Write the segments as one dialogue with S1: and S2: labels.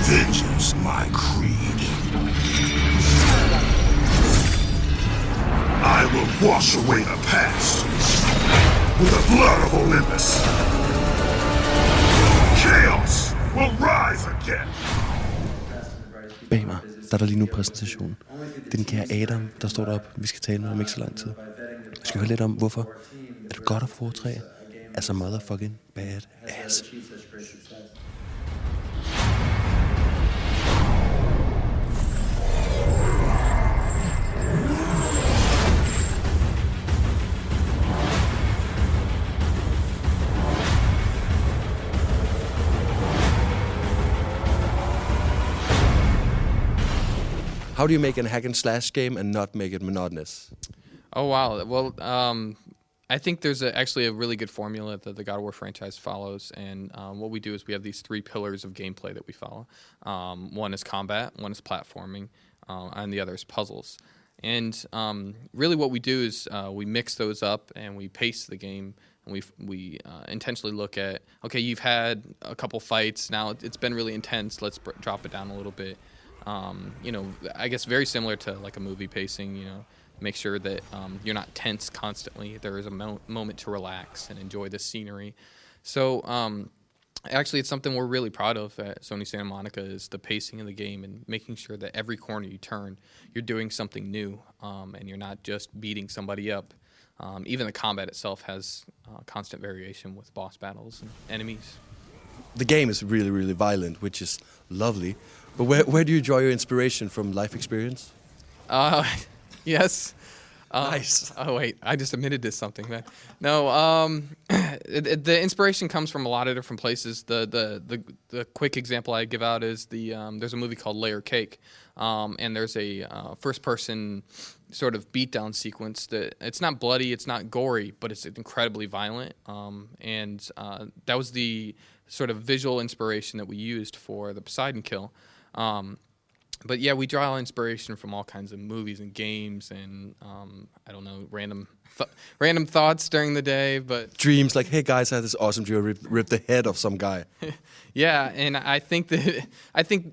S1: Vengeance, my creed. I will wash away the past with the blood of Olympus. Chaos will rise again.
S2: Bag mig, der er der lige nu præsentation. Det er den kære Adam, der står deroppe. Vi skal tale med om ikke så lang tid. Vi skal høre lidt om, hvorfor at God of War 3 er så motherfucking bad ass. How do you make a hack and slash game and not make it monotonous?
S3: Oh, wow. Well, I think there's actually a really good formula that the God of War franchise follows. And what we do is we have these 3 pillars of gameplay that we follow. One is combat, one is platforming, and the other is puzzles. And really what we do is we mix those up and we pace the game. And we intentionally look at, okay, you've had a couple fights. Now it's been really intense. Let's drop it down a little bit. I guess very similar to like a movie pacing, make sure that you're not tense constantly. There is a moment to relax and enjoy the scenery. So actually it's something we're really proud of at Sony Santa Monica is the pacing of the game and making sure that every corner you turn, you're doing something new and you're not just beating somebody up. Even the combat itself has constant variation with boss battles and enemies.
S2: The game is really, really violent, which is lovely. But where do you draw your inspiration from life experience?
S3: Yes.
S2: Nice.
S3: Oh, wait. I just admitted to something, man. No, the inspiration comes from a lot of different places. The quick example I give out is there's a movie called Layer Cake, and there's a first-person sort of beatdown sequence that it's not bloody, it's not gory, but it's incredibly violent. And that was the sort of visual inspiration that we used for the Poseidon kill. But yeah, we draw inspiration from all kinds of movies and games and, I don't know, random thoughts during the day, but...
S2: Dreams, like, hey guys, I had this awesome dream, rip the head off some guy.
S3: Yeah, and I think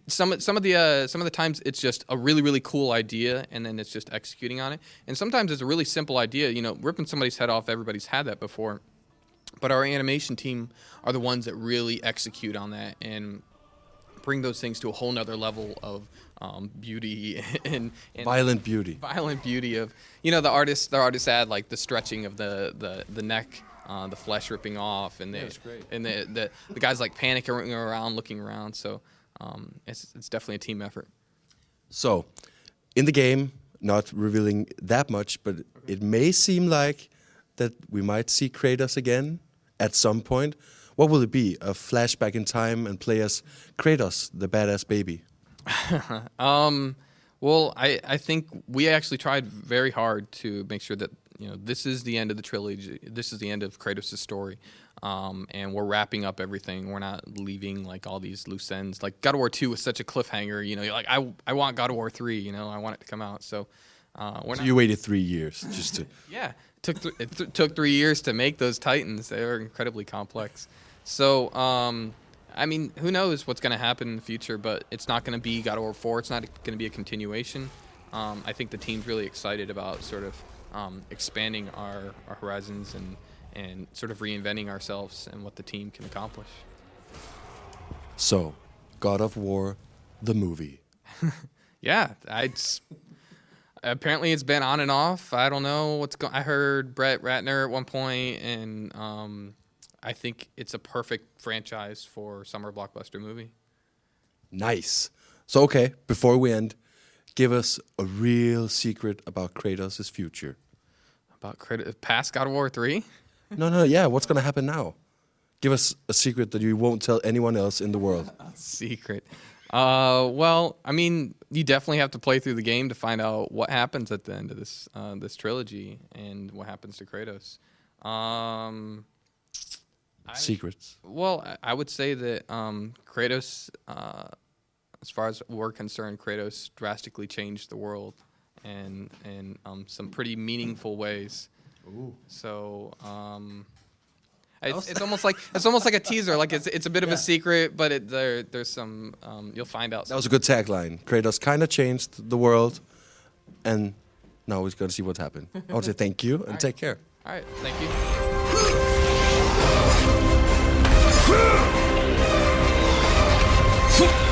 S3: some of the times it's just a really, really cool idea and then it's just executing on it. And sometimes it's a really simple idea, ripping somebody's head off, everybody's had that before. But our animation team are the ones that really execute on that and bring those things to a whole nother level of beauty and
S2: violent beauty.
S3: Violent beauty of the artists add like the stretching of the neck, the flesh ripping off, and the guys like panicking around, looking around. So it's definitely a team effort.
S2: So in the game, not revealing that much, but it may seem like that we might see Kratos again at some point. What will it be? A flashback in time and play as Kratos, the badass baby?
S3: Well, I think we actually tried very hard to make sure that this is the end of the trilogy. This is the end of Kratos' story, and we're wrapping up everything. We're not leaving like all these loose ends. Like God of War 2 was such a cliffhanger. You're like I want God of War 3. I want it to come out. So
S2: you waited 3 years just to.
S3: Yeah, it took 3 years to make those Titans. They were incredibly complex. So, who knows what's going to happen in the future, but it's not going to be God of War 4. It's not going to be a continuation. I think the team's really excited about sort of expanding our horizons and sort of reinventing ourselves and what the team can accomplish.
S2: So, God of War, the movie.
S3: Yeah, apparently it's been on and off. I don't know I heard Brett Ratner at one point, and I think it's a perfect franchise for summer blockbuster movie.
S2: Nice. So, okay, before we end, give us a real secret about Kratos' future.
S3: About Kratos past God of War 3?
S2: No, yeah, what's going to happen now? Give us a secret that you won't tell anyone else in the world.
S3: A secret. Well, you definitely have to play through the game to find out what happens at the end of this trilogy and what happens to Kratos.
S2: Secrets.
S3: Well, I would say that Kratos, as far as we're concerned, Kratos drastically changed the world and some pretty meaningful ways.
S2: Ooh.
S3: So It's almost like a teaser. Like it's a bit of a secret, but there's some you'll find out.
S2: That was a good tagline. Kratos kind of changed the world, and now we're going to see what's happened. I want to say thank you and take care.
S3: All right, thank you.